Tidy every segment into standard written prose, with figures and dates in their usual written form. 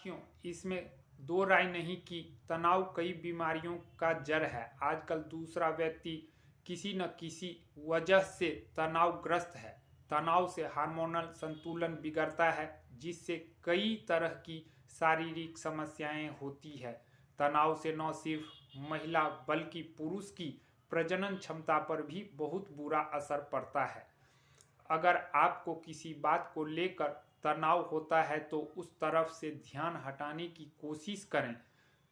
साथियों, इसमें दो राय नहीं कि तनाव कई बीमारियों का जड़ है। आजकल दूसरा व्यक्ति किसी न किसी वजह से तनावग्रस्त है। तनाव से हार्मोनल संतुलन बिगड़ता है, जिससे कई तरह की शारीरिक समस्याएं होती है। तनाव से न सिर्फ महिला बल्कि पुरुष की प्रजनन क्षमता पर भी बहुत बुरा असर पड़ता है। अगर आपको किसी बात को लेकर तनाव होता है तो उस तरफ से ध्यान हटाने की कोशिश करें।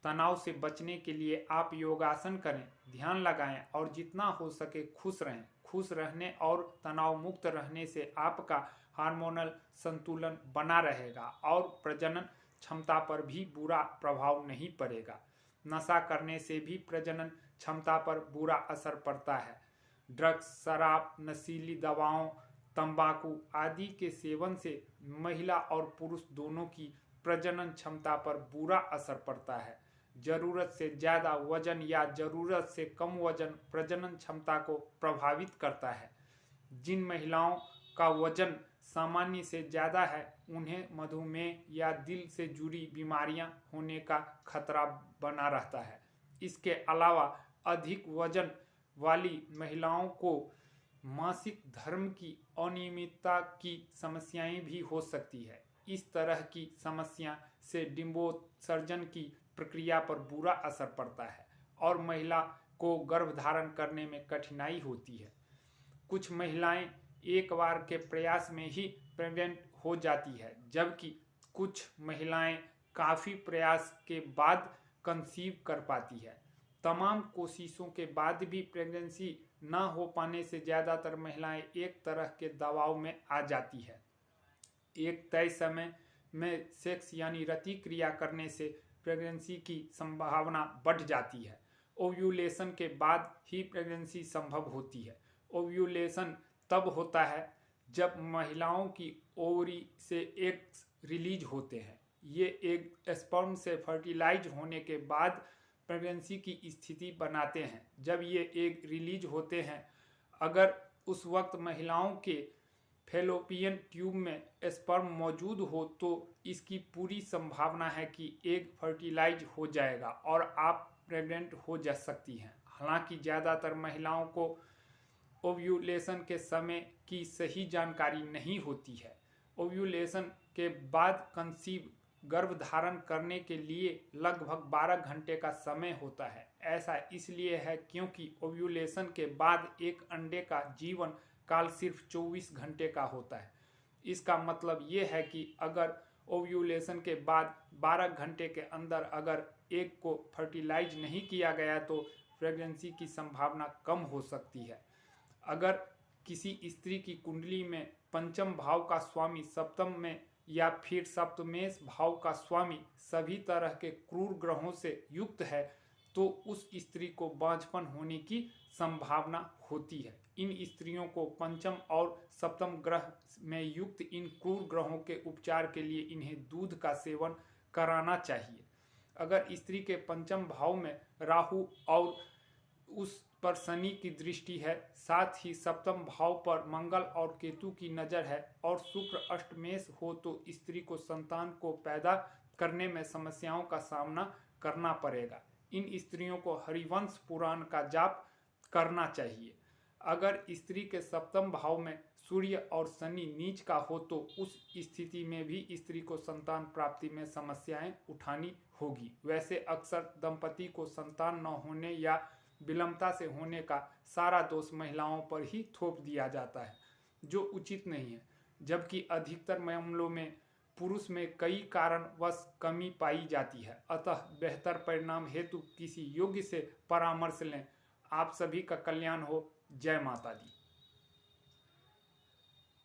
तनाव से बचने के लिए आप योगासन करें, ध्यान लगाएं और जितना हो सके खुश रहें। खुश रहने और तनाव मुक्त रहने से आपका हार्मोनल संतुलन बना रहेगा और प्रजनन क्षमता पर भी बुरा प्रभाव नहीं पड़ेगा। नशा करने से भी प्रजनन क्षमता पर बुरा असर पड़ता है। ड्रग्स, शराब, नशीली दवाओं, तंबाकू आदि के सेवन से महिला और पुरुष दोनों की प्रजनन क्षमता पर बुरा असर पड़ता है। जरूरत से ज़्यादा वजन या जरूरत से कम वजन प्रजनन क्षमता को प्रभावित करता है। जिन महिलाओं का वजन सामान्य से ज़्यादा है उन्हें मधुमेह या दिल से जुड़ी बीमारियां होने का खतरा बना रहता है। इसके अलावा अधिक वजन वाली महिलाओं को मासिक धर्म की अनियमितता की समस्याएं भी हो सकती है। इस तरह की समस्या से डिंबोत्सर्जन की प्रक्रिया पर बुरा असर पड़ता है और महिला को गर्भधारण करने में कठिनाई होती है। कुछ महिलाएं एक बार के प्रयास में ही प्रेग्नेंट हो जाती है, जबकि कुछ महिलाएं काफ़ी प्रयास के बाद कंसीव कर पाती है। तमाम कोशिशों के बाद भी प्रेगनेंसी न हो पाने से ज़्यादातर महिलाएं एक तरह के दबाव में आ जाती है। एक तय समय में सेक्स यानी रति क्रिया करने से प्रेगनेंसी की संभावना बढ़ जाती है। ओव्यूलेशन के बाद ही प्रेगनेंसी संभव होती है। ओव्यूलेशन तब होता है जब महिलाओं की ओवरी से एग्स रिलीज होते हैं। ये एग स्पर्म से फर्टिलाइज होने के बाद प्रेगनेंसी की स्थिति बनाते हैं। जब ये एग रिलीज होते हैं, अगर उस वक्त महिलाओं के फैलोपियन ट्यूब में स्पर्म मौजूद हो तो इसकी पूरी संभावना है कि एग फर्टिलाइज हो जाएगा और आप प्रेग्नेंट हो जा सकती हैं। हालांकि ज़्यादातर महिलाओं को ओव्यूलेशन के समय की सही जानकारी नहीं होती है। ओव्यूलेशन के बाद कंसीव गर्भधारण करने के लिए लगभग 12 घंटे का समय होता है। ऐसा इसलिए है क्योंकि ओव्यूलेशन के बाद एक अंडे का जीवन काल सिर्फ 24 घंटे का होता है। इसका मतलब ये है कि अगर ओव्यूलेशन के बाद 12 घंटे के अंदर अगर एग को फर्टिलाइज नहीं किया गया तो प्रेगनेंसी की संभावना कम हो सकती है। अगर किसी स्त्री की कुंडली में पंचम भाव का स्वामी सप्तम में या फिर सप्तमेश भाव का स्वामी सभी तरह के क्रूर ग्रहों से युक्त है तो उस स्त्री को बांझपन होने की संभावना होती है। इन स्त्रियों को पंचम और सप्तम ग्रह में युक्त इन क्रूर ग्रहों के उपचार के लिए इन्हें दूध का सेवन कराना चाहिए। अगर स्त्री के पंचम भाव में राहु और उस पर शनि की दृष्टि है, साथ ही सप्तम भाव पर मंगल और केतु की नज़र है और शुक्र अष्टमेश हो तो स्त्री को संतान को पैदा करने में समस्याओं का सामना करना पड़ेगा। इन स्त्रियों को हरिवंश पुराण का जाप करना चाहिए। अगर स्त्री के सप्तम भाव में सूर्य और शनि नीच का हो तो उस स्थिति में भी स्त्री को संतान प्राप्ति में समस्याएं उठानी होगी। वैसे अक्सर दंपति को संतान न होने या विलंबता से होने का सारा दोष महिलाओं पर ही थोप दिया जाता है, जो उचित नहीं है। जबकि अधिकतर मामलों में पुरुष में कई कारणवश कमी पाई जाती है। अतः बेहतर परिणाम हेतु किसी योग्य से परामर्श लें। आप सभी का कल्याण हो। जय माता दी।